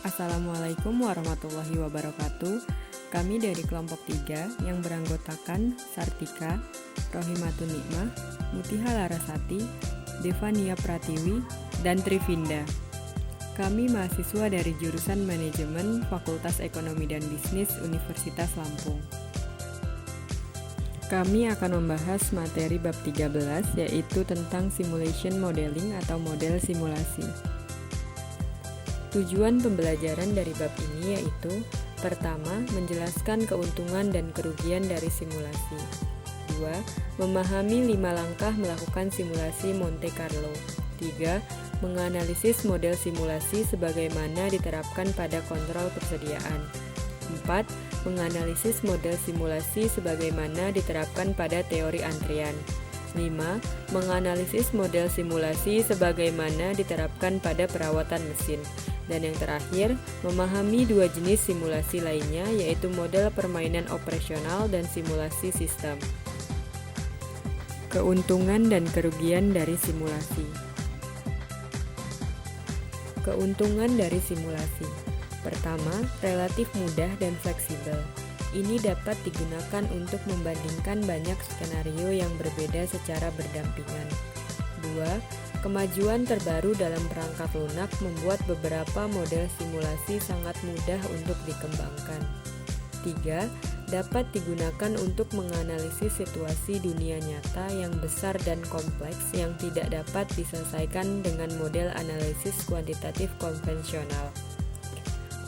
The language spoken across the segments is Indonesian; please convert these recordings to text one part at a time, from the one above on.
Assalamualaikum warahmatullahi wabarakatuh. Kami dari kelompok 3 yang beranggotakan Sartika, Rohimatun Nikmah, Mutiha Larasati, Devania Pratiwi, dan Trivinda. Kami mahasiswa dari jurusan Manajemen Fakultas Ekonomi dan Bisnis Universitas Lampung. Kami akan membahas materi bab 13 yaitu tentang simulation modeling atau model simulasi. Tujuan pembelajaran dari bab ini yaitu pertama, menjelaskan keuntungan dan kerugian dari simulasi. 2. Memahami 5 langkah melakukan simulasi Monte Carlo. 3. Menganalisis model simulasi sebagaimana diterapkan pada kontrol persediaan. 4. Menganalisis model simulasi sebagaimana diterapkan pada teori antrian. 5. Menganalisis model simulasi sebagaimana diterapkan pada perawatan mesin. Dan yang terakhir, memahami 2 jenis simulasi lainnya yaitu model permainan operasional dan simulasi sistem. Keuntungan dan kerugian dari simulasi. Keuntungan dari simulasi. Pertama, relatif mudah dan fleksibel. Ini dapat digunakan untuk membandingkan banyak skenario yang berbeda secara berdampingan. 2. Kemajuan terbaru dalam perangkat lunak membuat beberapa model simulasi sangat mudah untuk dikembangkan. 3. Dapat digunakan untuk menganalisis situasi dunia nyata yang besar dan kompleks yang tidak dapat diselesaikan dengan model analisis kuantitatif konvensional.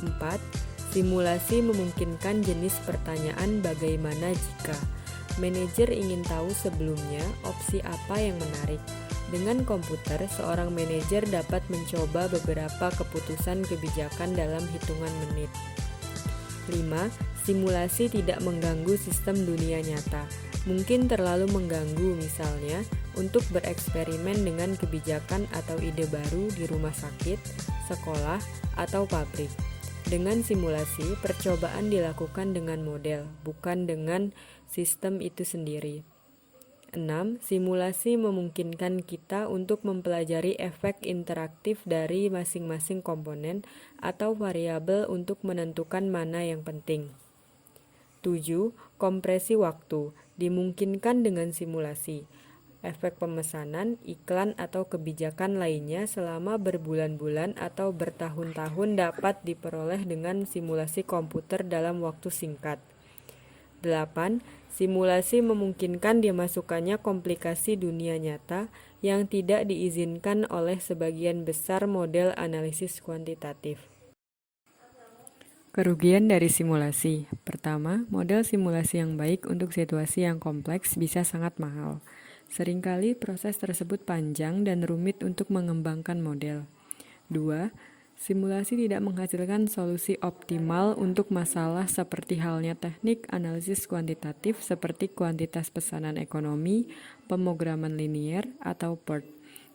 4. Simulasi memungkinkan jenis pertanyaan bagaimana jika manajer ingin tahu sebelumnya opsi apa yang menarik. Dengan komputer, seorang manajer dapat mencoba beberapa keputusan kebijakan dalam hitungan menit. 5. Simulasi tidak mengganggu sistem dunia nyata. Mungkin terlalu mengganggu misalnya untuk bereksperimen dengan kebijakan atau ide baru di rumah sakit, sekolah, atau pabrik. Dengan simulasi, percobaan dilakukan dengan model, bukan dengan sistem itu sendiri. 6. Simulasi memungkinkan kita untuk mempelajari efek interaktif dari masing-masing komponen atau variabel untuk menentukan mana yang penting. 7. Kompresi waktu dimungkinkan dengan simulasi. Efek pemesanan, iklan, atau kebijakan lainnya selama berbulan-bulan atau bertahun-tahun dapat diperoleh dengan simulasi komputer dalam waktu singkat. 8. Simulasi memungkinkan dimasukkannya komplikasi dunia nyata yang tidak diizinkan oleh sebagian besar model analisis kuantitatif. Kerugian dari simulasi. Pertama, model simulasi yang baik untuk situasi yang kompleks bisa sangat mahal. Seringkali proses tersebut panjang dan rumit untuk mengembangkan model. 2. Simulasi tidak menghasilkan solusi optimal untuk masalah seperti halnya teknik analisis kuantitatif seperti kuantitas pesanan ekonomi, pemrograman linier, atau PERT.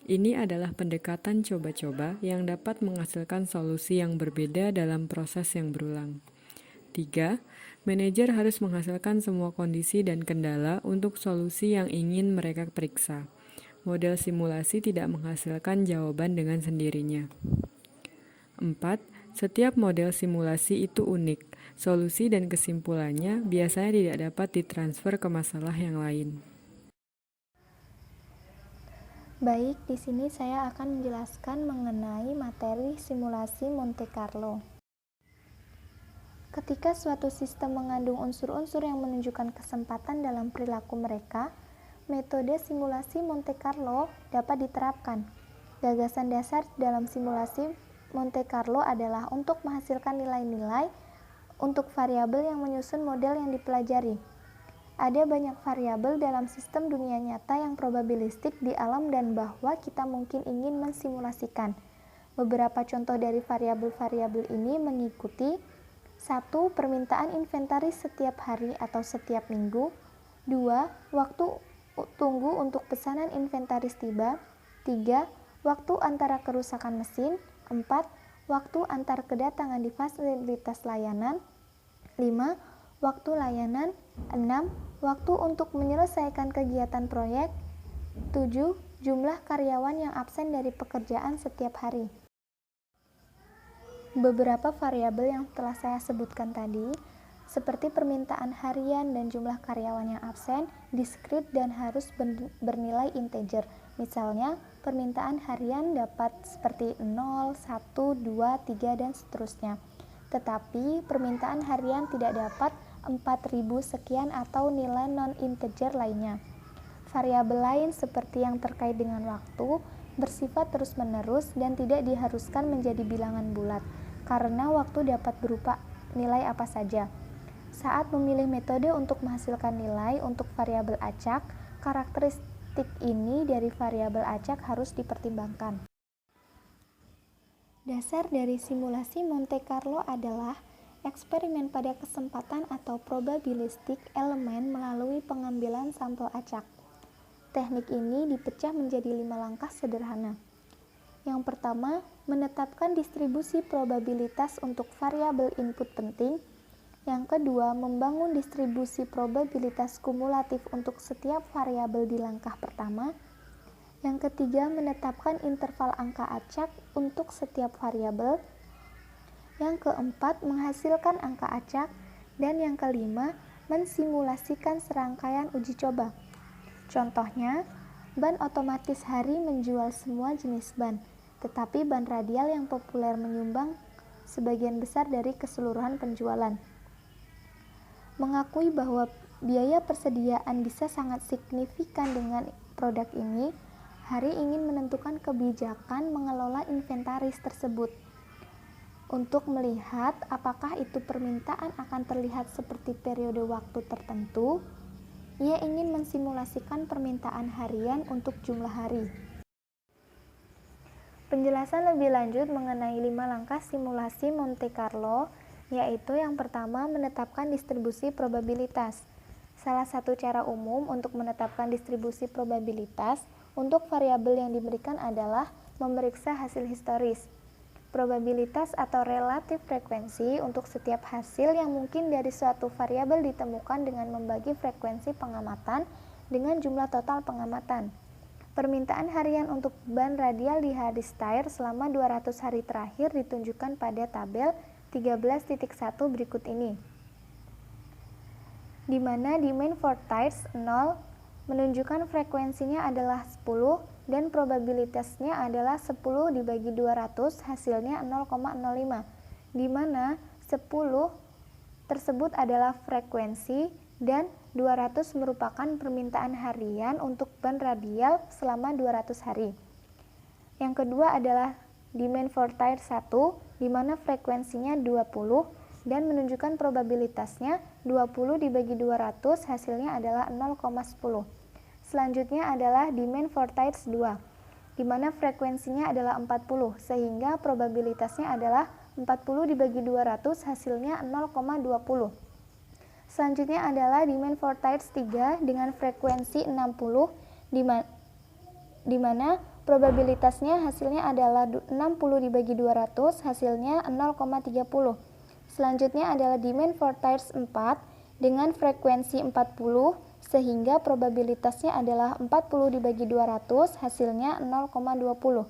Ini adalah pendekatan coba-coba yang dapat menghasilkan solusi yang berbeda dalam proses yang berulang. 3. Manajer harus menghasilkan semua kondisi dan kendala untuk solusi yang ingin mereka periksa. Model simulasi tidak menghasilkan jawaban dengan sendirinya. 4. Setiap model simulasi itu unik. Solusi dan kesimpulannya biasanya tidak dapat ditransfer ke masalah yang lain. Baik, di sini saya akan menjelaskan mengenai materi simulasi Monte Carlo. Ketika suatu sistem mengandung unsur-unsur yang menunjukkan kesempatan dalam perilaku mereka, metode simulasi Monte Carlo dapat diterapkan. Gagasan dasar dalam simulasi Monte Carlo adalah untuk menghasilkan nilai-nilai untuk variabel yang menyusun model yang dipelajari. Ada banyak variabel dalam sistem dunia nyata yang probabilistik di alam dan bahwa kita mungkin ingin mensimulasikan. Beberapa contoh dari variabel-variabel ini mengikuti 1. Permintaan inventaris setiap hari atau setiap minggu. 2. Waktu tunggu untuk pesanan inventaris tiba. 3. Waktu antara kerusakan mesin. 4. Waktu antar kedatangan di fasilitas layanan. 5. Waktu layanan. 6. Waktu untuk menyelesaikan kegiatan proyek. 7. Jumlah karyawan yang absen dari pekerjaan setiap hari. Beberapa variabel yang telah saya sebutkan tadi, seperti permintaan harian dan jumlah karyawan yang absen, diskrit dan harus bernilai integer. Misalnya, permintaan harian dapat seperti 0, 1, 2, 3, dan seterusnya. Tetapi, permintaan harian tidak dapat 4.000 sekian atau nilai non-integer lainnya. Variabel lain seperti yang terkait dengan waktu, bersifat terus-menerus dan tidak diharuskan menjadi bilangan bulat, karena waktu dapat berupa nilai apa saja. Saat memilih metode untuk menghasilkan nilai untuk variabel acak, karakteristik ini dari variabel acak harus dipertimbangkan. Dasar dari simulasi Monte Carlo adalah eksperimen pada kesempatan atau probabilistik elemen melalui pengambilan sampel acak. Teknik ini dipecah menjadi 5 langkah sederhana. Yang pertama, menetapkan distribusi probabilitas untuk variabel input penting. Yang kedua, membangun distribusi probabilitas kumulatif untuk setiap variabel di langkah pertama. Yang ketiga, menetapkan interval angka acak untuk setiap variabel. Yang keempat, menghasilkan angka acak. Dan yang kelima, mensimulasikan serangkaian uji coba. Contohnya, ban otomatis Hari menjual semua jenis ban, tetapi ban radial yang populer menyumbang sebagian besar dari keseluruhan penjualan. Mengakui bahwa biaya persediaan bisa sangat signifikan dengan produk ini, Hari ingin menentukan kebijakan mengelola inventaris tersebut. Untuk melihat apakah itu permintaan akan terlihat seperti periode waktu tertentu, ia ingin mensimulasikan permintaan harian untuk jumlah hari. Penjelasan lebih lanjut mengenai 5 langkah simulasi Monte Carlo, yaitu yang pertama, menetapkan distribusi probabilitas. Salah satu cara umum untuk menetapkan distribusi probabilitas untuk variabel yang diberikan adalah memeriksa hasil historis. Probabilitas atau relatif frekuensi untuk setiap hasil yang mungkin dari suatu variabel ditemukan dengan membagi frekuensi pengamatan dengan jumlah total pengamatan. Permintaan harian untuk ban radial di Harris Tire selama 200 hari terakhir ditunjukkan pada tabel 13.1 berikut ini, di mana demand for tires 0 menunjukkan frekuensinya adalah 10 dan probabilitasnya adalah 10 dibagi 200 hasilnya 0,05, di mana 10 tersebut adalah frekuensi dan 200 merupakan permintaan harian untuk ban radial selama 200 hari. Yang kedua adalah demand for tire 1, di mana frekuensinya 20 dan menunjukkan probabilitasnya 20 dibagi 200 hasilnya adalah 0,10. Selanjutnya adalah demand for tires 2, di mana frekuensinya adalah 40, sehingga probabilitasnya adalah 40 dibagi 200 hasilnya 0,20. Selanjutnya adalah demand for tires 3 dengan frekuensi 60, di mana probabilitasnya hasilnya adalah 60 dibagi 200 hasilnya 0,30. Selanjutnya adalah demand for tires 4 dengan frekuensi 40, sehingga probabilitasnya adalah 40 dibagi 200 hasilnya 0,20.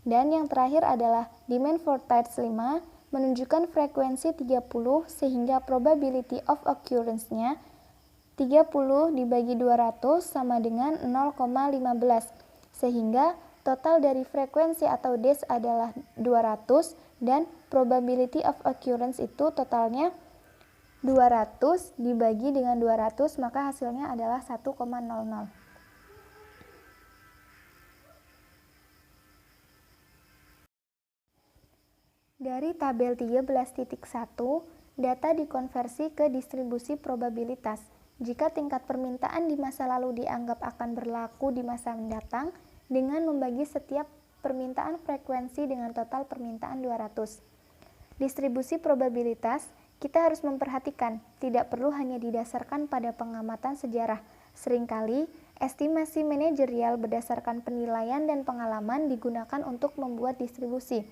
Dan yang terakhir adalah demand for tires 5 menunjukkan frekuensi 30 sehingga probability of occurrence-nya 30 dibagi 200 sama dengan 0,15, sehingga total dari frekuensi atau dash adalah 200 dan probability of occurrence itu totalnya 200 dibagi dengan 200, maka hasilnya adalah 1,00. Dari tabel 13.1, data dikonversi ke distribusi probabilitas. Jika tingkat permintaan di masa lalu dianggap akan berlaku di masa mendatang dengan membagi setiap permintaan frekuensi dengan total permintaan 200. Distribusi probabilitas kita harus memperhatikan, tidak perlu hanya didasarkan pada pengamatan sejarah. Seringkali, estimasi manajerial berdasarkan penilaian dan pengalaman digunakan untuk membuat distribusi.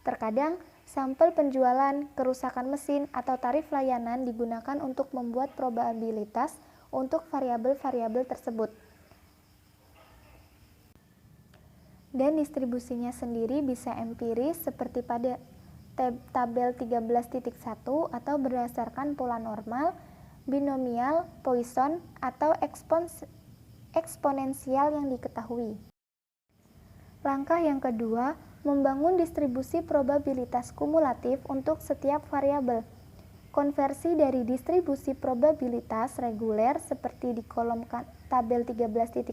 Terkadang, sampel penjualan, kerusakan mesin, atau tarif layanan digunakan untuk membuat probabilitas untuk variabel-variabel tersebut. Dan distribusinya sendiri bisa empiris seperti pada tabel 13.1 atau berdasarkan pola normal, binomial, Poisson, atau eksponensial yang diketahui. Langkah yang kedua, membangun distribusi probabilitas kumulatif untuk setiap variabel. Konversi dari distribusi probabilitas reguler seperti di kolom tabel 13.1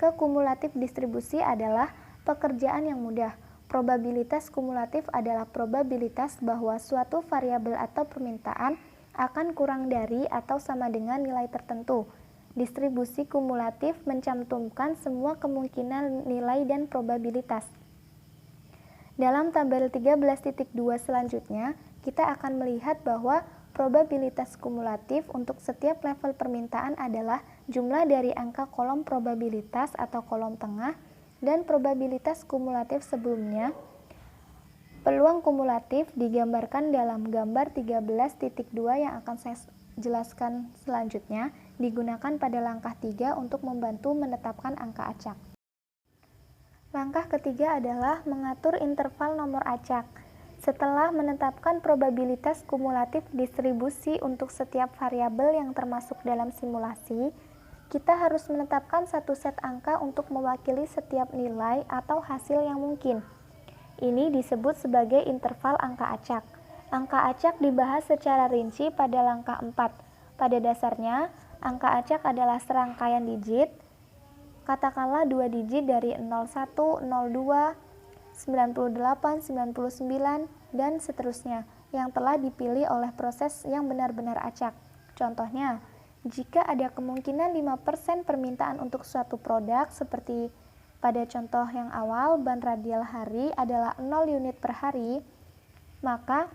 ke kumulatif distribusi adalah pekerjaan yang mudah. Probabilitas kumulatif adalah probabilitas bahwa suatu variabel atau permintaan akan kurang dari atau sama dengan nilai tertentu. Distribusi kumulatif mencantumkan semua kemungkinan nilai dan probabilitas. Dalam tabel 13.2 selanjutnya, kita akan melihat bahwa probabilitas kumulatif untuk setiap level permintaan adalah jumlah dari angka kolom probabilitas atau kolom tengah dan probabilitas kumulatif sebelumnya. Peluang kumulatif digambarkan dalam gambar 13.2 yang akan saya jelaskan selanjutnya, digunakan pada langkah 3 untuk membantu menetapkan angka acak. Langkah ketiga adalah mengatur interval nomor acak. Setelah menetapkan probabilitas kumulatif distribusi untuk setiap variabel yang termasuk dalam simulasi, kita harus menetapkan satu set angka untuk mewakili setiap nilai atau hasil yang mungkin. Ini disebut sebagai interval angka acak. Angka acak dibahas secara rinci pada langkah 4. Pada dasarnya, angka acak adalah serangkaian digit, katakanlah 2 digit dari 01, 02, 98, 99, dan seterusnya yang telah dipilih oleh proses yang benar-benar acak. Contohnya, jika ada kemungkinan 5% permintaan untuk suatu produk seperti pada contoh yang awal ban radial hari adalah 0 unit per hari, maka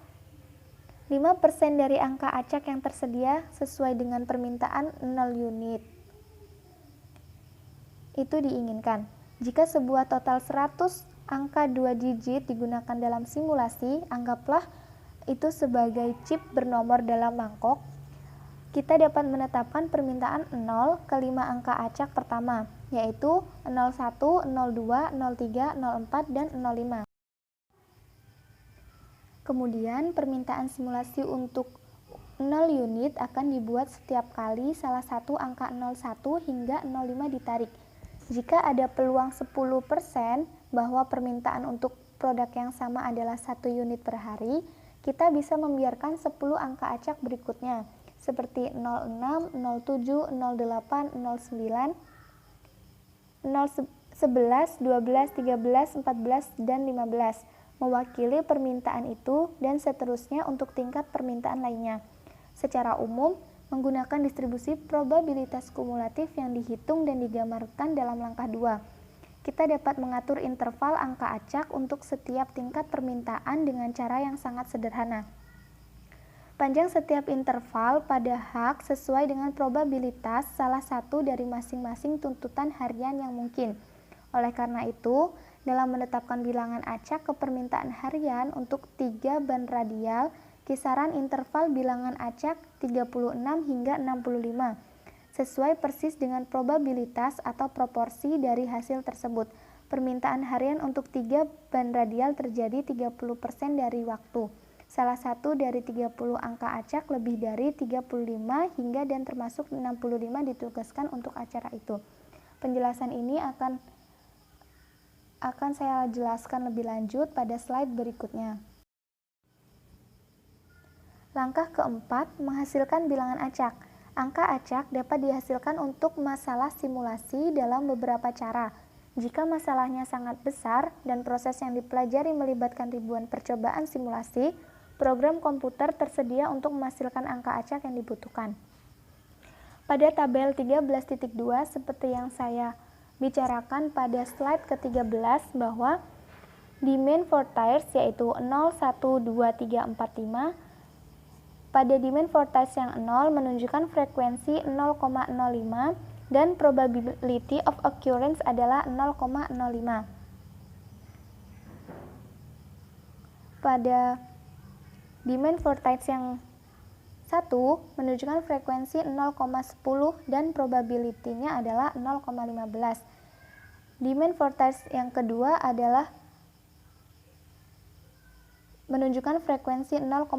5% dari angka acak yang tersedia sesuai dengan permintaan 0 unit. Itu diinginkan. Jika sebuah total 100 angka 2 digit digunakan dalam simulasi, anggaplah itu sebagai chip bernomor dalam mangkok, kita dapat menetapkan permintaan 0 ke 5 angka acak pertama, yaitu 01, 02, 03, 04, dan 05. Kemudian permintaan simulasi untuk 0 unit akan dibuat setiap kali salah satu angka 01 hingga 05 ditarik. Jika ada peluang 10% bahwa permintaan untuk produk yang sama adalah 1 unit per hari, kita bisa membiarkan 10 angka acak berikutnya, seperti 06, 07, 08, 09, 11, 12, 13, 14, dan 15, mewakili permintaan itu dan seterusnya untuk tingkat permintaan lainnya. Secara umum, menggunakan distribusi probabilitas kumulatif yang dihitung dan digambarkan dalam langkah 2. Kita dapat mengatur interval angka acak untuk setiap tingkat permintaan dengan cara yang sangat sederhana. Panjang setiap interval pada hak sesuai dengan probabilitas salah satu dari masing-masing tuntutan harian yang mungkin. Oleh karena itu, dalam menetapkan bilangan acak ke permintaan harian untuk 3 ban radial, kisaran interval bilangan acak 36 hingga 65, sesuai persis dengan probabilitas atau proporsi dari hasil tersebut. Permintaan harian untuk 3 ban radial terjadi 30% dari waktu. Salah satu dari 30 angka acak lebih dari 35 hingga dan termasuk 65 ditugaskan untuk acara itu. Penjelasan ini akan saya jelaskan lebih lanjut pada slide berikutnya. Langkah keempat, menghasilkan bilangan acak. Angka acak dapat dihasilkan untuk masalah simulasi dalam beberapa cara. Jika masalahnya sangat besar dan proses yang dipelajari melibatkan ribuan percobaan simulasi, program komputer tersedia untuk menghasilkan angka acak yang dibutuhkan. Pada tabel 13.2 seperti yang saya bicarakan pada slide ke-13 bahwa di main vortex yaitu 0, 1, 2, 3, 4, 5, pada demand vortex yang 0 menunjukkan frekuensi 0,05 dan probability of occurrence adalah 0,05. Pada demand vortex yang 1 menunjukkan frekuensi 0,10 dan probability-nya adalah 0,15. Demand vortex yang kedua adalah menunjukkan frekuensi 0,20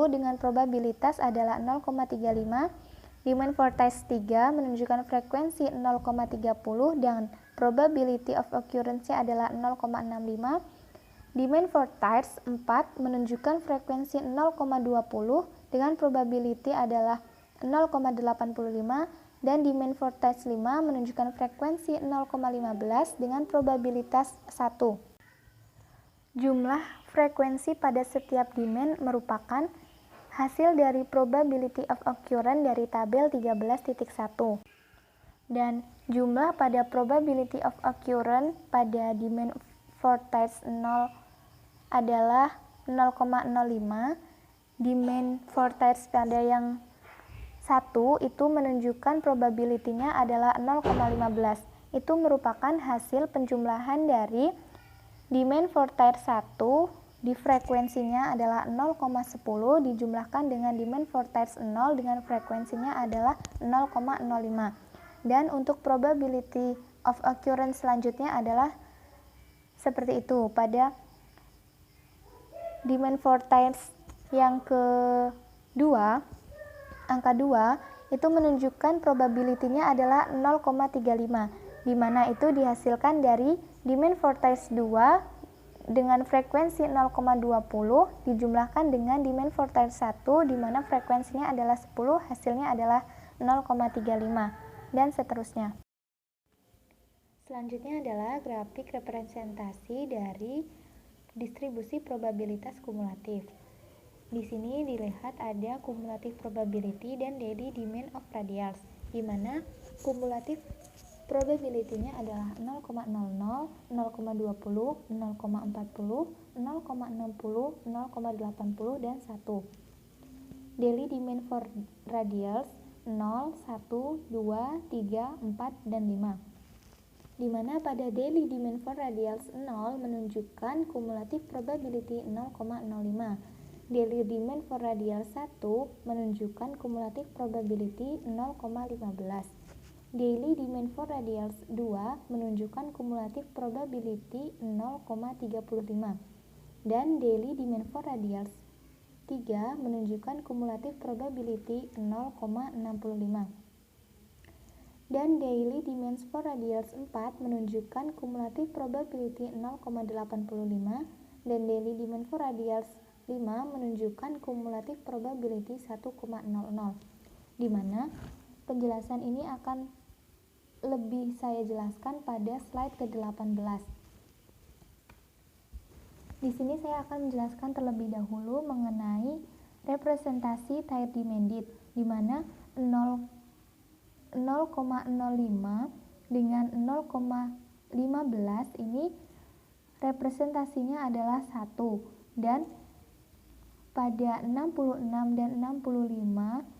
dengan probabilitas adalah 0,35. Demand for tiles 3 menunjukkan frekuensi 0,30 dan probability of occurrence adalah 0,65. Demand for tiles 4 menunjukkan frekuensi 0,20 dengan probability adalah 0,85 dan demand for tiles 5 menunjukkan frekuensi 0,15 dengan probabilitas 1. Jumlah frekuensi pada setiap demand merupakan hasil dari probability of occurrence dari tabel 13.1. Dan jumlah pada probability of occurrence pada demand for tiles 0 adalah 0,05. Demand for tiles pada yang 1 itu menunjukkan probability-nya adalah 0,15. Itu merupakan hasil penjumlahan dari demand for tier 1 di frekuensinya adalah 0,10 dijumlahkan dengan demand for tier 0 dengan frekuensinya adalah 0,05. Dan untuk probability of occurrence selanjutnya adalah seperti itu. Pada demand for tiers yang kedua, angka 2 itu menunjukkan probability-nya adalah 0,35, di mana itu dihasilkan dari demand for tiers 2 dengan frekuensi 0,20 dijumlahkan dengan demand for tiers 1 di mana frekuensinya adalah 10, hasilnya adalah 0,35 dan seterusnya. Selanjutnya adalah grafik representasi dari distribusi probabilitas kumulatif. Di sini dilihat ada kumulatif probability dan daily demand of radials, di mana kumulatif probability-nya adalah 0,00, 0,20, 0,40, 0,60, 0,80, dan 1. Daily demand for radials 0, 1, 2, 3, 4, dan 5. Di mana pada daily demand for radials 0 menunjukkan kumulatif probability 0,05. Daily demand for radial 1 menunjukkan kumulatif probability 0,15. Daily demand for radials 2 menunjukkan kumulatif probability 0,35 dan daily demand for radials 3 menunjukkan kumulatif probability 0,65 dan daily demand for radials 4 menunjukkan kumulatif probability 0,85 dan daily demand for radials 5 menunjukkan kumulatif probability 1,00, di mana penjelasan ini akan lebih saya jelaskan pada slide ke-18. Di sini saya akan menjelaskan terlebih dahulu mengenai representasi tier demanded, di mana 0,05 dengan 0,15 ini representasinya adalah 1 dan pada 66 dan 65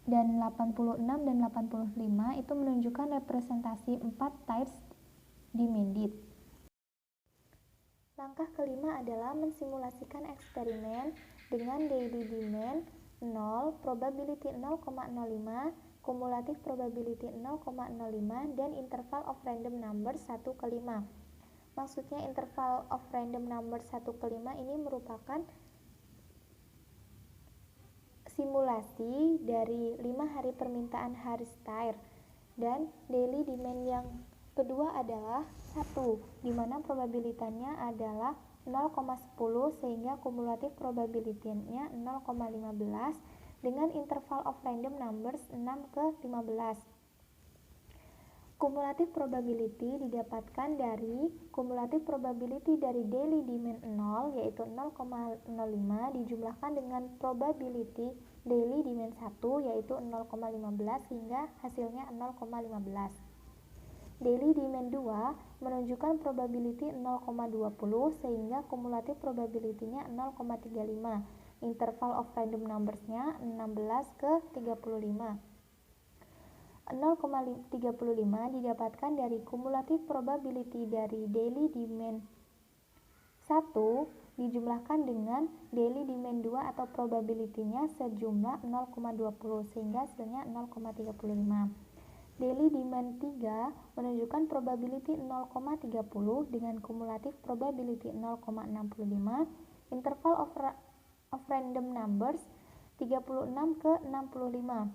dan 86 dan 85 itu menunjukkan representasi 4 tiers demanded. Langkah kelima adalah mensimulasikan eksperimen dengan daily demand 0, probability 0,05, kumulatif probability 0,05, dan interval of random number 1 ke 5. Maksudnya interval of random number 1 ke 5 ini merupakan simulasi dari 5 hari permintaan Harris Tier, dan daily demand yang kedua adalah 1, di mana probabilitasnya adalah 0,10 sehingga kumulatif probability-nya 0,15 dengan interval of random numbers 6 ke 15. Kumulatif probability didapatkan dari kumulatif probability dari daily demand 0 yaitu 0,05 dijumlahkan dengan probability daily demand 1 yaitu 0,15 hingga hasilnya 0,15. Daily demand 2 menunjukkan probability 0,20 sehingga kumulatif probability-nya 0,35. Interval of random numbers-nya 16 ke 35. 0,35 didapatkan dari kumulatif probability dari daily demand 1 dijumlahkan dengan daily demand 2 atau probability-nya sejumlah 0,20 sehingga hasilnya 0,35. Daily demand 3 menunjukkan probability 0,30 dengan kumulatif probability 0,65, interval of random numbers 36 ke 65.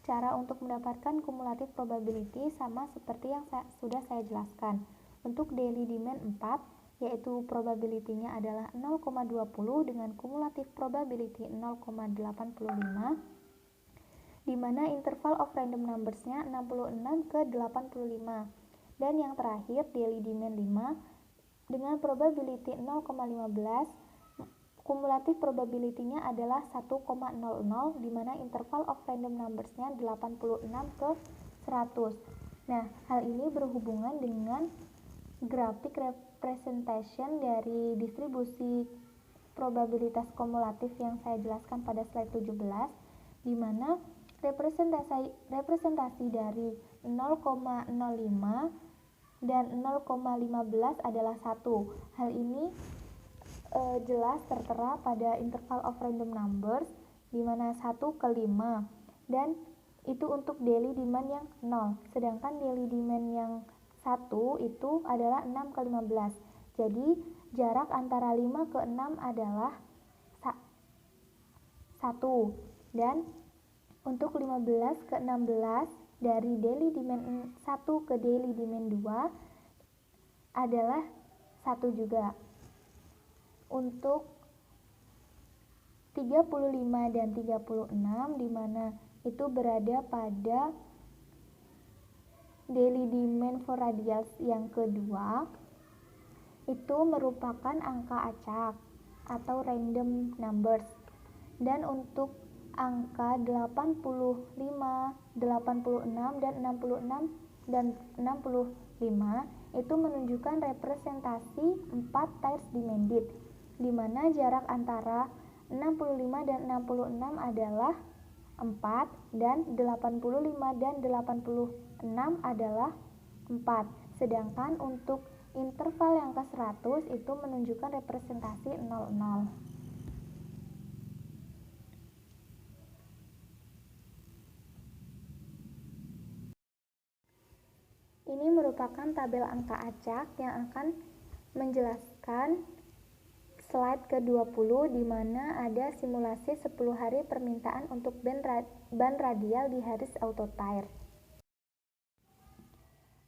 Cara untuk mendapatkan kumulatif probability sama seperti yang sudah saya jelaskan. Untuk daily demand 4, yaitu probability-nya adalah 0,20 dengan kumulatif probability 0,85, di mana interval of random numbers-nya 66 ke 85. Dan yang terakhir, daily demand 5 dengan probability 0,15, kumulatif probability-nya adalah 1,00, di mana interval of random numbers-nya 86 ke 100. Nah, hal ini berhubungan dengan grafik representation dari distribusi probabilitas kumulatif yang saya jelaskan pada slide 17, di mana representasi dari 0,05 dan 0,15 adalah 1. Hal ini jelas tertera pada interval of random numbers, di mana 1 ke 5, dan itu untuk daily demand yang 0, sedangkan daily demand yang 1 itu adalah 6 ke 15. Jadi jarak antara 5 ke 6 adalah 1, dan untuk 15 ke 16 dari daily demand 1 ke daily demand 2 adalah 1 juga. Untuk 35 dan 36, di mana itu berada pada daily demand for radials yang kedua, itu merupakan angka acak atau random numbers. Dan untuk angka 85, 86, dan 66 dan 65 itu menunjukkan representasi 4 times demanded, di mana jarak antara 65 dan 66 adalah 4, dan 85 dan 86 adalah 4. Sedangkan untuk interval yang ke 100 itu menunjukkan representasi 00. Ini merupakan tabel angka acak yang akan menjelaskan slide ke-20, di mana ada simulasi 10 hari permintaan untuk ban radial di Harris Auto Tire.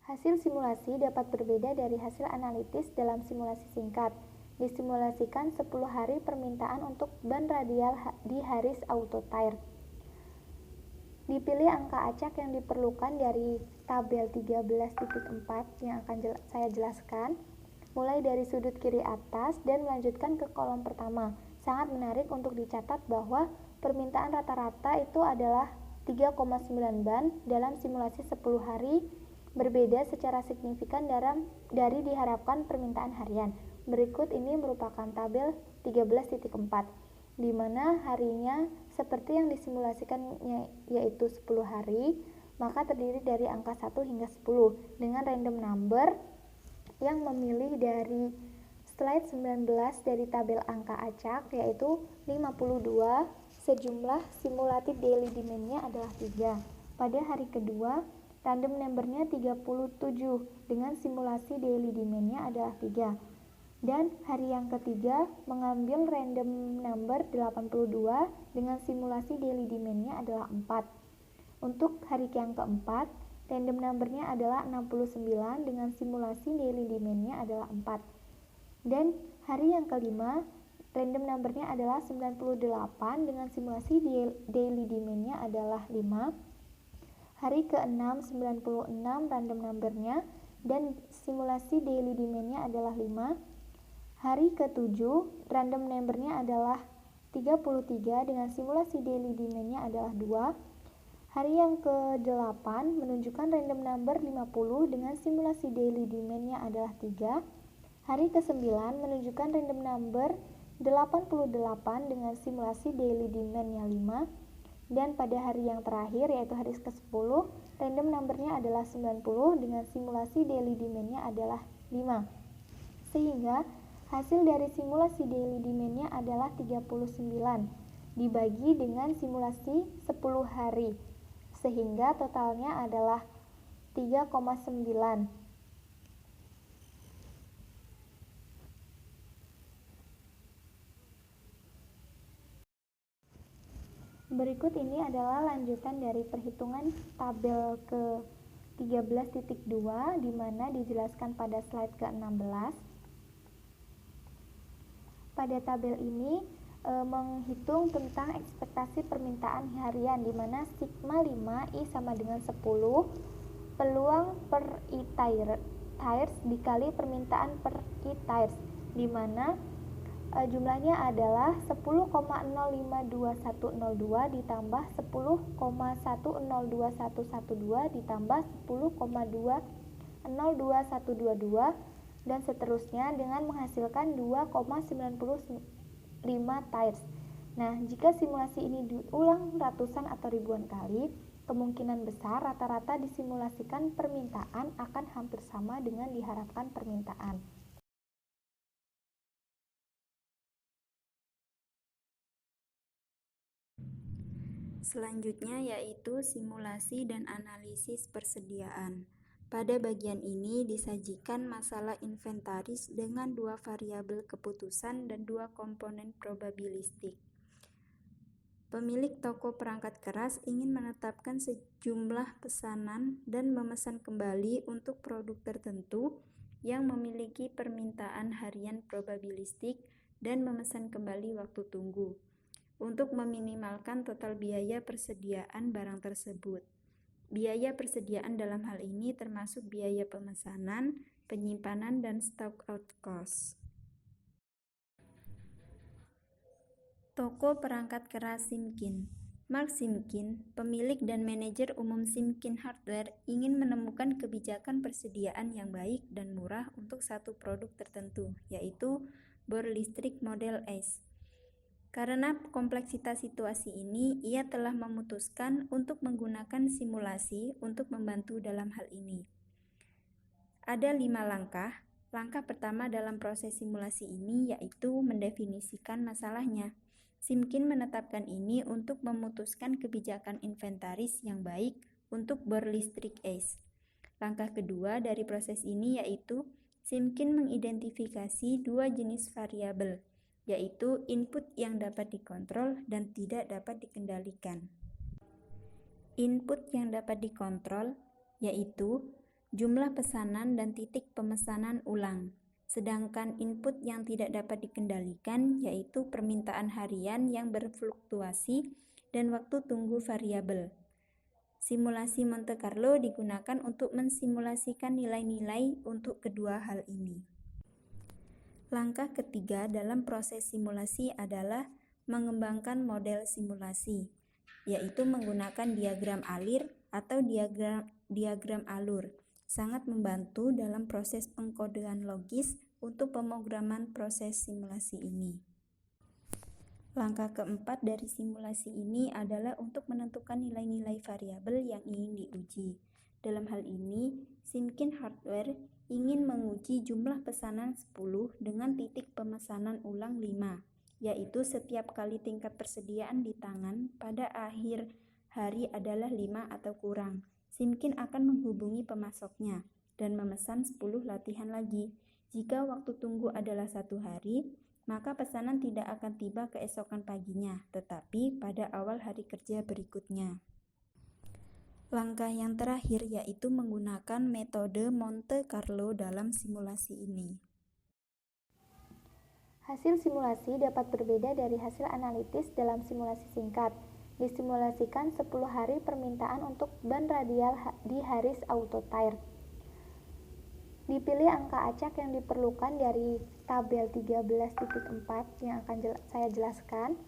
Hasil simulasi dapat berbeda dari hasil analitis dalam simulasi singkat. Disimulasikan 10 hari permintaan untuk ban radial di Harris Auto Tire. Dipilih angka acak yang diperlukan dari tabel 13.4 yang akan saya jelaskan, mulai dari sudut kiri atas dan melanjutkan ke kolom pertama. Sangat menarik untuk dicatat bahwa permintaan rata-rata itu adalah 3,9 ban dalam simulasi 10 hari, berbeda secara signifikan dari diharapkan permintaan harian. Berikut ini merupakan tabel 13.4, di mana harinya seperti yang disimulasikannya yaitu 10 hari, maka terdiri dari angka 1 hingga 10 dengan random number yang memilih dari slide 19 dari tabel angka acak yaitu 52. Sejumlah simulatif daily demand-nya adalah 3. Pada hari kedua, random number-nya 37 dengan simulasi daily demand-nya adalah 3. Dan hari yang ketiga mengambil random number 82 dengan simulasi daily demand-nya adalah 4. Untuk hari yang keempat, random number-nya adalah 69 dengan simulasi daily demand-nya adalah 4. Dan hari yang kelima, random number-nya adalah 98 dengan simulasi daily demand-nya adalah 5. Hari ke-6, 96 random number-nya dan simulasi daily demand-nya adalah 5. Hari ke-7, random number-nya adalah 33 dengan simulasi daily demand-nya adalah 2. Hari yang ke-8 menunjukkan random number 50 dengan simulasi daily demand-nya adalah 3. Hari ke-9 menunjukkan random number 88 dengan simulasi daily demand-nya 5. Dan pada hari yang terakhir yaitu hari ke-10, random number-nya adalah 90 dengan simulasi daily demand-nya adalah 5. Sehingga hasil dari simulasi daily demand-nya adalah 39 dibagi dengan simulasi 10 hari, sehingga totalnya adalah 3,9. Berikut ini adalah lanjutan dari perhitungan tabel ke-13.2 di mana dijelaskan pada slide ke-16. Pada tabel ini menghitung tentang ekspektasi permintaan harian di mana sigma 5 I sama dengan 10, peluang per I tires dikali permintaan per I tires di mana jumlahnya adalah 10,052102 ditambah 10,102112 ditambah 10,202122 dan seterusnya dengan menghasilkan 2,95 tires. Nah, jika simulasi ini diulang ratusan atau ribuan kali, kemungkinan besar rata-rata disimulasikan permintaan akan hampir sama dengan diharapkan permintaan. Selanjutnya yaitu simulasi dan analisis persediaan. Pada bagian ini disajikan masalah inventaris dengan 2 variabel keputusan dan 2 komponen probabilistik. Pemilik toko perangkat keras ingin menetapkan sejumlah pesanan dan memesan kembali untuk produk tertentu yang memiliki permintaan harian probabilistik dan memesan kembali waktu tunggu untuk meminimalkan total biaya persediaan barang tersebut. Biaya persediaan dalam hal ini termasuk biaya pemesanan, penyimpanan, dan stock out cost. Toko perangkat keras Simkin. Mark Simkin, pemilik dan manajer umum Simkin Hardware, ingin menemukan kebijakan persediaan yang baik dan murah untuk satu produk tertentu, yaitu bor listrik model S. Karena kompleksitas situasi ini, ia telah memutuskan untuk menggunakan simulasi untuk membantu dalam hal ini. Ada 5 langkah. Langkah pertama dalam proses simulasi ini yaitu mendefinisikan masalahnya. Simkin menetapkan ini untuk memutuskan kebijakan inventaris yang baik untuk bor listrik S. Langkah kedua dari proses ini yaitu Simkin mengidentifikasi 2 jenis variabel, yaitu input yang dapat dikontrol dan tidak dapat dikendalikan. Input yang dapat dikontrol yaitu jumlah pesanan dan titik pemesanan ulang, sedangkan input yang tidak dapat dikendalikan yaitu permintaan harian yang berfluktuasi dan waktu tunggu variabel. Simulasi Monte Carlo digunakan untuk mensimulasikan nilai-nilai untuk kedua hal ini. Langkah ketiga dalam proses simulasi adalah mengembangkan model simulasi, yaitu menggunakan diagram alir atau diagram alur. Sangat membantu dalam proses pengkodean logis untuk pemrograman proses simulasi ini. Langkah keempat dari simulasi ini adalah untuk menentukan nilai-nilai variabel yang ingin diuji. Dalam hal ini, Simkin Hardware ingin menguji jumlah pesanan 10 dengan titik pemesanan ulang 5, yaitu setiap kali tingkat persediaan di tangan pada akhir hari adalah 5 atau kurang. Simkin akan menghubungi pemasoknya dan memesan 10 latihan lagi. Jika waktu tunggu adalah 1 hari, maka pesanan tidak akan tiba keesokan paginya, tetapi pada awal hari kerja berikutnya. Langkah yang terakhir yaitu menggunakan metode Monte Carlo dalam simulasi ini. Hasil simulasi dapat berbeda dari hasil analitis dalam simulasi singkat. Disimulasikan 10 hari permintaan untuk ban radial di Harris Auto Tire. Dipilih angka acak yang diperlukan dari tabel 13.4 yang akan saya jelaskan,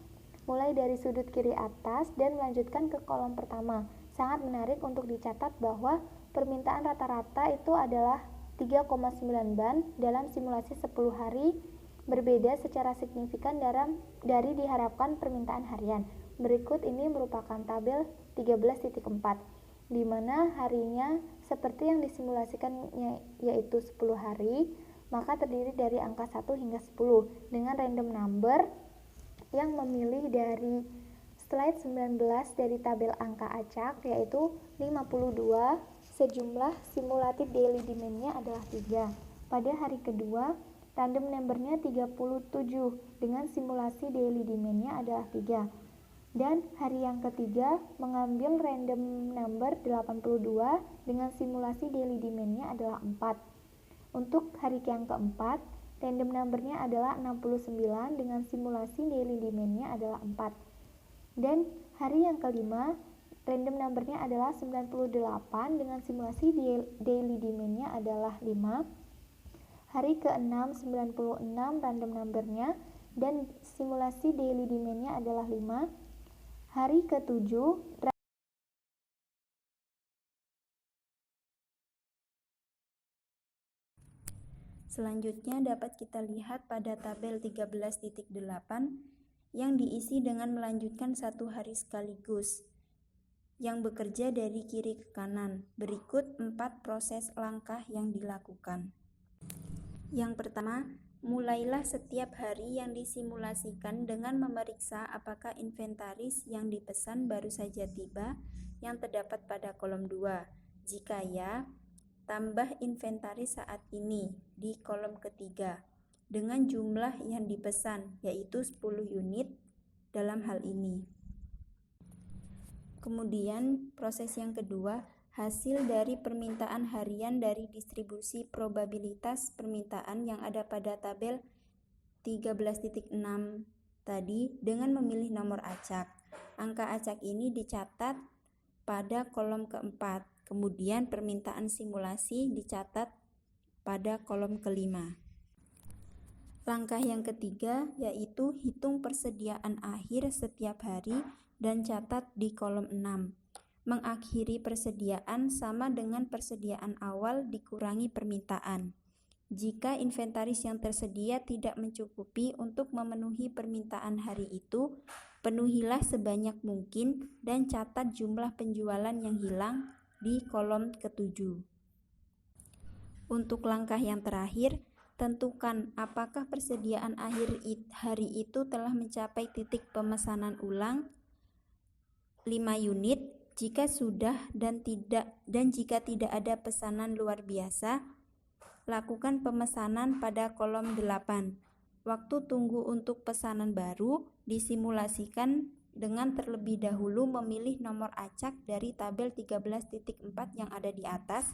mulai dari sudut kiri atas dan melanjutkan ke kolom pertama. Sangat menarik untuk dicatat bahwa permintaan rata-rata itu adalah 3,9 ban dalam simulasi 10 hari, berbeda secara signifikan dari diharapkan permintaan harian. Berikut ini merupakan tabel 13.4, di mana harinya seperti yang disimulasikannya yaitu 10 hari, maka terdiri dari angka 1 hingga 10 dengan random number yang memilih dari slide 19 dari tabel angka acak yaitu 52, Sejumlah simulatif daily demand-nya adalah 3. Pada hari kedua, random number-nya 37 dengan simulasi daily demand-nya adalah 3. Dan hari yang ketiga mengambil random number 82 dengan simulasi daily demand-nya adalah 4. Untuk hari yang keempat, random number-nya adalah 69 dengan simulasi daily demand-nya adalah 4. Dan hari yang kelima, random number-nya adalah 98 dengan simulasi daily demand-nya adalah 5. Hari ke-6, 96 random number-nya dan simulasi daily demand-nya adalah 5. Hari ke-7, Selanjutnya dapat kita lihat pada tabel 13.8 yang diisi dengan melanjutkan satu hari sekaligus yang bekerja dari kiri ke kanan. Berikut 4 proses langkah yang dilakukan. Yang pertama, mulailah setiap hari yang disimulasikan dengan memeriksa apakah inventaris yang dipesan baru saja tiba yang terdapat pada kolom 2. Jika ya, tambah inventaris saat ini di kolom ketiga dengan jumlah yang dipesan, yaitu 10 unit dalam hal ini. Kemudian proses yang kedua, hasil dari permintaan harian dari distribusi probabilitas permintaan yang ada pada tabel 13.6 tadi dengan memilih nomor acak. Angka acak ini dicatat pada kolom keempat. Kemudian permintaan simulasi dicatat pada kolom kelima. Langkah yang ketiga yaitu hitung persediaan akhir setiap hari dan catat di kolom 6. Mengakhiri persediaan sama dengan persediaan awal dikurangi permintaan. Jika inventaris yang tersedia tidak mencukupi untuk memenuhi permintaan hari itu, penuhilah sebanyak mungkin dan catat jumlah penjualan yang hilang di kolom ke-7. Untuk langkah yang terakhir, tentukan apakah persediaan akhir hari itu telah mencapai titik pemesanan ulang 5 unit. Jika sudah dan jika tidak ada pesanan luar biasa, lakukan pemesanan pada kolom 8. Waktu tunggu untuk pesanan baru disimulasikan dengan terlebih dahulu memilih nomor acak dari tabel 13.4 yang ada di atas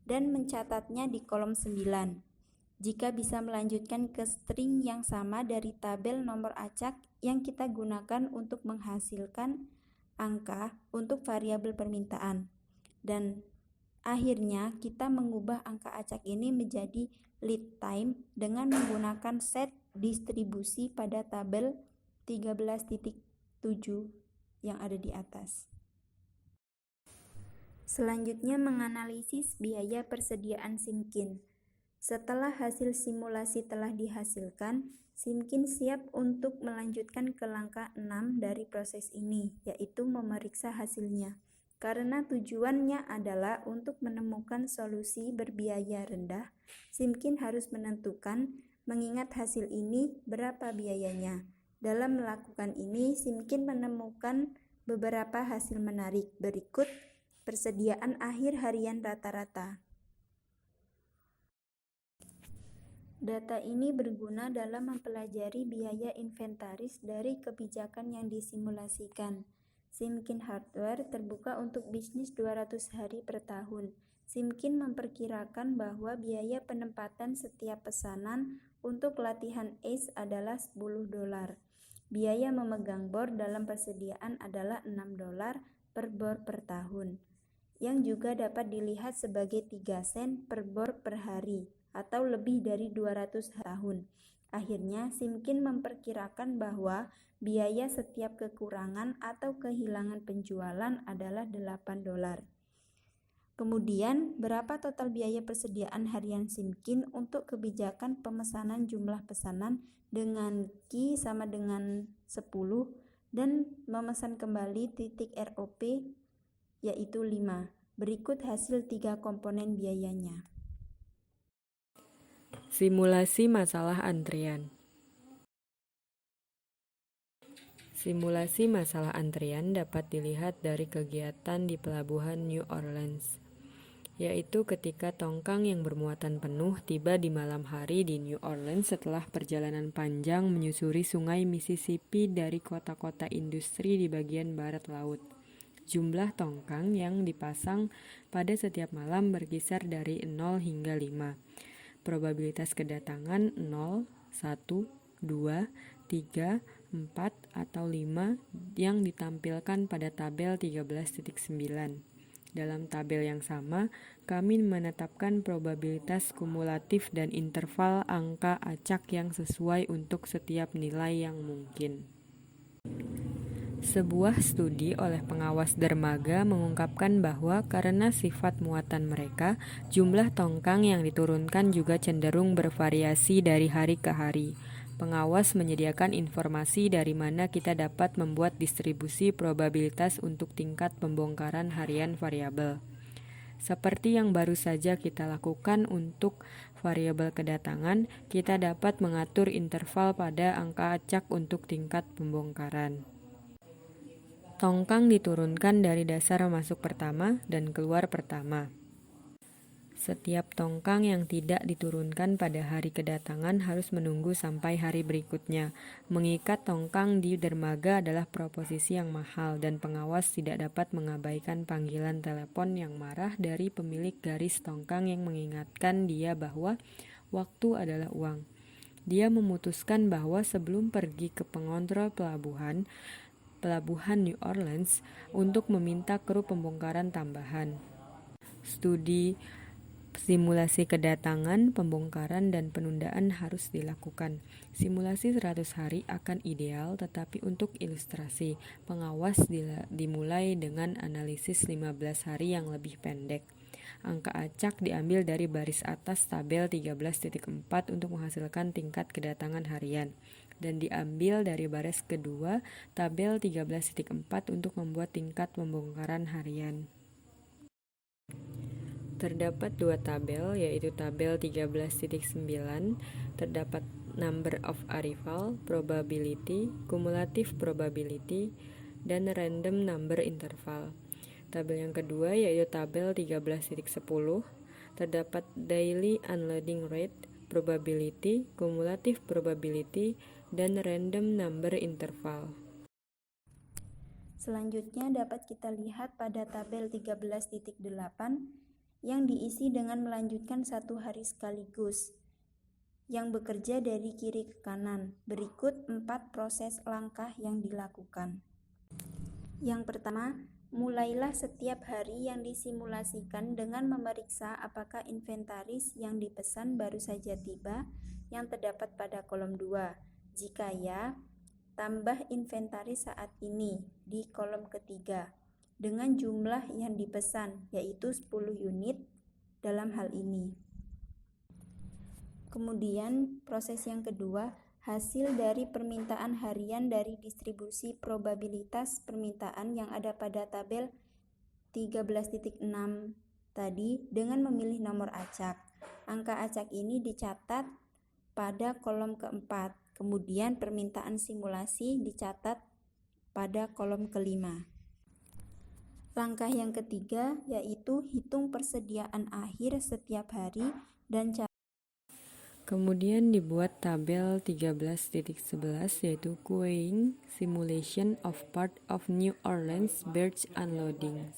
dan mencatatnya di kolom 9. Jika bisa melanjutkan ke string yang sama dari tabel nomor acak yang kita gunakan untuk menghasilkan angka untuk variabel permintaan. Dan akhirnya kita mengubah angka acak ini menjadi lead time dengan menggunakan set distribusi pada tabel 13.7 yang ada di atas. Selanjutnya menganalisis biaya persediaan SIMKIN. Setelah hasil simulasi telah dihasilkan, SIMKIN siap untuk melanjutkan ke langkah 6 dari proses ini, yaitu memeriksa hasilnya. Karena tujuannya adalah untuk menemukan solusi berbiaya rendah, SIMKIN harus menentukan mengingat hasil ini berapa biayanya. Dalam melakukan ini, SIMKIN menemukan beberapa hasil menarik. Berikut persediaan akhir harian rata-rata. Data ini berguna dalam mempelajari biaya inventaris dari kebijakan yang disimulasikan. SIMKIN Hardware terbuka untuk bisnis 200 hari per tahun. SIMKIN memperkirakan bahwa biaya penempatan setiap pesanan untuk latihan ACE adalah $10. Biaya memegang bor dalam persediaan adalah $6 per bor per tahun, yang juga dapat dilihat sebagai 3 sen per bor per hari, atau lebih dari 200 tahun. Akhirnya, SIMKIN memperkirakan bahwa biaya setiap kekurangan atau kehilangan penjualan adalah $8. Kemudian, berapa total biaya persediaan harian SIMKIN untuk kebijakan pemesanan jumlah pesanan dengan Q sama dengan 10 dan memesan kembali titik ROP yaitu 5. Berikut hasil 3 komponen biayanya. Simulasi masalah antrian. Simulasi masalah antrian dapat dilihat dari kegiatan di Pelabuhan New Orleans. yaitu ketika tongkang yang bermuatan penuh tiba di malam hari di New Orleans setelah perjalanan panjang menyusuri sungai Mississippi dari kota-kota industri di bagian barat laut. Jumlah tongkang yang dipasang pada setiap malam berkisar dari 0 hingga 5. Probabilitas kedatangan 0, 1, 2, 3, 4, atau 5 yang ditampilkan pada tabel 13.9. Dalam tabel yang sama, kami menetapkan probabilitas kumulatif dan interval angka acak yang sesuai untuk setiap nilai yang mungkin. Sebuah studi oleh pengawas dermaga mengungkapkan bahwa karena sifat muatan mereka, jumlah tongkang yang diturunkan juga cenderung bervariasi dari hari ke hari. Pengawas menyediakan informasi dari mana kita dapat membuat distribusi probabilitas untuk tingkat pembongkaran harian variabel. Seperti yang baru saja kita lakukan untuk variabel kedatangan, kita dapat mengatur interval pada angka acak untuk tingkat pembongkaran. Tongkang diturunkan dari dasar masuk pertama dan keluar pertama. Setiap tongkang yang tidak diturunkan pada hari kedatangan harus menunggu sampai hari berikutnya. Mengikat tongkang di dermaga adalah proposisi yang mahal dan pengawas tidak dapat mengabaikan panggilan telepon yang marah dari pemilik garis tongkang yang mengingatkan dia bahwa waktu adalah uang. Dia memutuskan bahwa sebelum pergi ke pengontrol pelabuhan New Orleans untuk meminta kru pembongkaran tambahan. Studi simulasi kedatangan, pembongkaran, dan penundaan harus dilakukan. Simulasi 100 hari akan ideal, tetapi untuk ilustrasi, pengawas dimulai dengan analisis 15 hari yang lebih pendek. Angka acak diambil dari baris atas tabel 13.4 untuk menghasilkan tingkat kedatangan harian, dan diambil dari baris kedua tabel 13.4 untuk membuat tingkat pembongkaran harian. Terdapat dua tabel, yaitu tabel 13.9 terdapat number of arrival, probability, cumulative probability, dan random number interval. Tabel yang kedua yaitu tabel 13.10 terdapat daily unloading rate, probability, cumulative probability, dan random number interval. Selanjutnya dapat kita lihat pada tabel 13.8 yang diisi dengan melanjutkan satu hari sekaligus yang bekerja dari kiri ke kanan. Berikut 4 proses langkah yang dilakukan. Yang pertama, mulailah setiap hari yang disimulasikan dengan memeriksa apakah inventaris yang dipesan baru saja tiba yang terdapat pada kolom 2. Jika ya, tambah inventaris saat ini di kolom ketiga dengan jumlah yang dipesan, yaitu 10 unit dalam hal ini. Kemudian proses yang kedua, hasil dari permintaan harian dari distribusi probabilitas permintaan yang ada pada tabel 13.6 tadi dengan memilih nomor acak. Angka acak ini dicatat pada kolom keempat, kemudian permintaan simulasi dicatat pada kolom kelima. Langkah yang ketiga yaitu hitung persediaan akhir setiap hari dan Kemudian dibuat tabel 13.11 yaitu Queuing Simulation of Part of New Orleans Barge Unloading.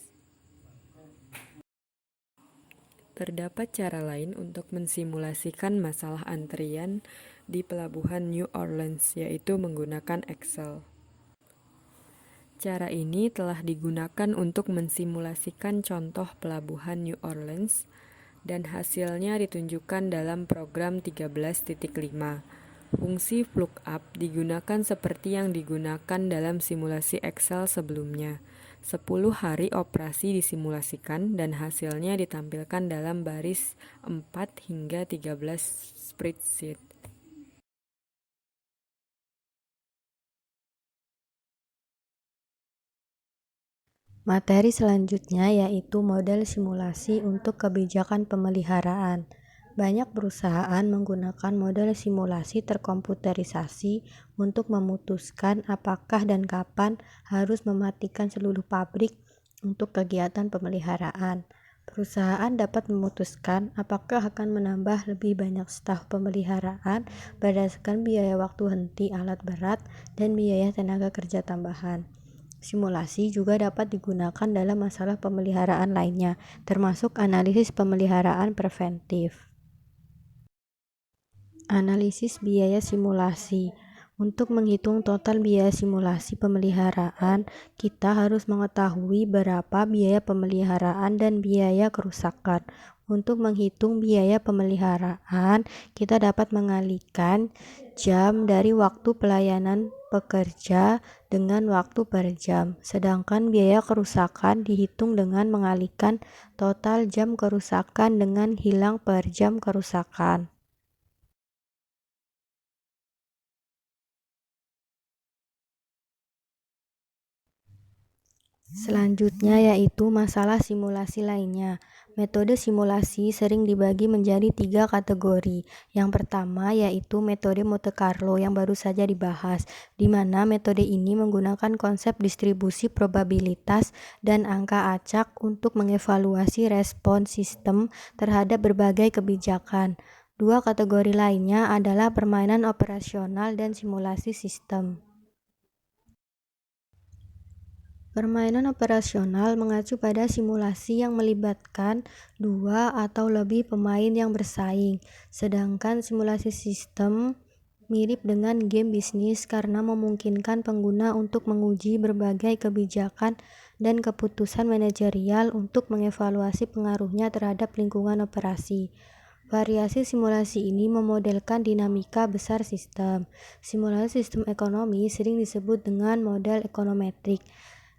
Terdapat cara lain untuk mensimulasikan masalah antrian di pelabuhan New Orleans, yaitu menggunakan Excel. Cara ini telah digunakan untuk mensimulasikan contoh pelabuhan New Orleans dan hasilnya ditunjukkan dalam program 13.5. Fungsi lookup digunakan seperti yang digunakan dalam simulasi Excel sebelumnya. 10 hari operasi disimulasikan dan hasilnya ditampilkan dalam baris 4 hingga 13 spreadsheet. Materi selanjutnya yaitu model simulasi untuk kebijakan pemeliharaan. Banyak perusahaan menggunakan model simulasi terkomputerisasi untuk memutuskan apakah dan kapan harus mematikan seluruh pabrik untuk kegiatan pemeliharaan. Perusahaan dapat memutuskan apakah akan menambah lebih banyak staf pemeliharaan berdasarkan biaya waktu henti alat berat dan biaya tenaga kerja tambahan. Simulasi juga dapat digunakan dalam masalah pemeliharaan lainnya, termasuk analisis pemeliharaan preventif. Analisis biaya simulasi. Untuk menghitung total biaya simulasi pemeliharaan, kita harus mengetahui berapa biaya pemeliharaan dan biaya kerusakan. Untuk menghitung biaya pemeliharaan, kita dapat mengalihkan jam dari waktu pelayanan pekerja dengan waktu per jam. Sedangkan biaya kerusakan dihitung dengan mengalihkan total jam kerusakan dengan hilang per jam kerusakan. Selanjutnya yaitu masalah simulasi lainnya. Metode simulasi sering dibagi menjadi 3 kategori. Yang pertama yaitu metode Monte Carlo yang baru saja dibahas, di mana metode ini menggunakan konsep distribusi probabilitas dan angka acak untuk mengevaluasi respon sistem terhadap berbagai kebijakan. Dua kategori lainnya adalah permainan operasional dan simulasi sistem. Permainan operasional mengacu pada simulasi yang melibatkan 2 atau lebih pemain yang bersaing, sedangkan simulasi sistem mirip dengan game bisnis karena memungkinkan pengguna untuk menguji berbagai kebijakan dan keputusan manajerial untuk mengevaluasi pengaruhnya terhadap lingkungan operasi. Variasi simulasi ini memodelkan dinamika besar sistem. Simulasi sistem ekonomi sering disebut dengan model ekonometrik,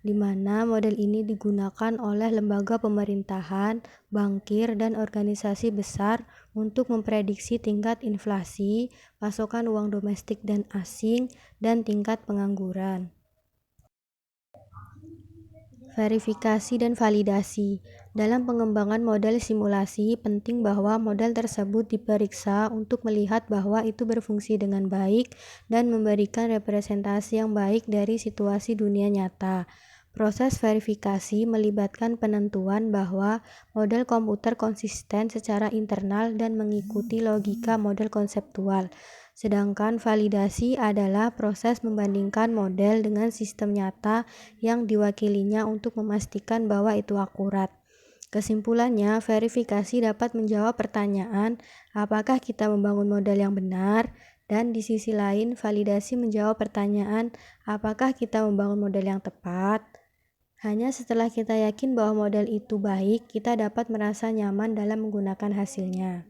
di mana model ini digunakan oleh lembaga pemerintahan, bankir, dan organisasi besar untuk memprediksi tingkat inflasi, pasokan uang domestik dan asing, dan tingkat pengangguran. Verifikasi dan validasi. Dalam pengembangan model simulasi, penting bahwa model tersebut diperiksa untuk melihat bahwa itu berfungsi dengan baik dan memberikan representasi yang baik dari situasi dunia nyata. Proses verifikasi melibatkan penentuan bahwa model komputer konsisten secara internal dan mengikuti logika model konseptual. Sedangkan validasi adalah proses membandingkan model dengan sistem nyata yang diwakilinya untuk memastikan bahwa itu akurat. Kesimpulannya, verifikasi dapat menjawab pertanyaan apakah kita membangun model yang benar, dan di sisi lain validasi menjawab pertanyaan apakah kita membangun model yang tepat. Hanya setelah kita yakin bahwa model itu baik, kita dapat merasa nyaman dalam menggunakan hasilnya.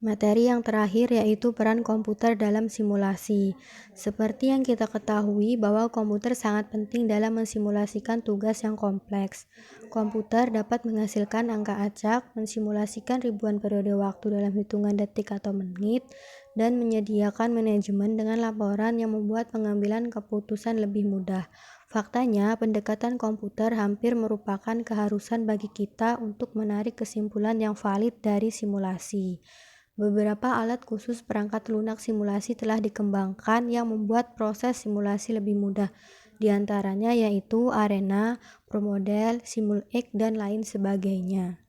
Materi yang terakhir yaitu peran komputer dalam simulasi. Seperti yang kita ketahui bahwa komputer sangat penting dalam mensimulasikan tugas yang kompleks. Komputer dapat menghasilkan angka acak, mensimulasikan ribuan periode waktu dalam hitungan detik atau menit, dan menyediakan manajemen dengan laporan yang membuat pengambilan keputusan lebih mudah. Faktanya, pendekatan komputer hampir merupakan keharusan bagi kita untuk menarik kesimpulan yang valid dari simulasi. Beberapa alat khusus perangkat lunak simulasi telah dikembangkan yang membuat proses simulasi lebih mudah. Di antaranya yaitu Arena, ProModel, SimulX, dan lain sebagainya.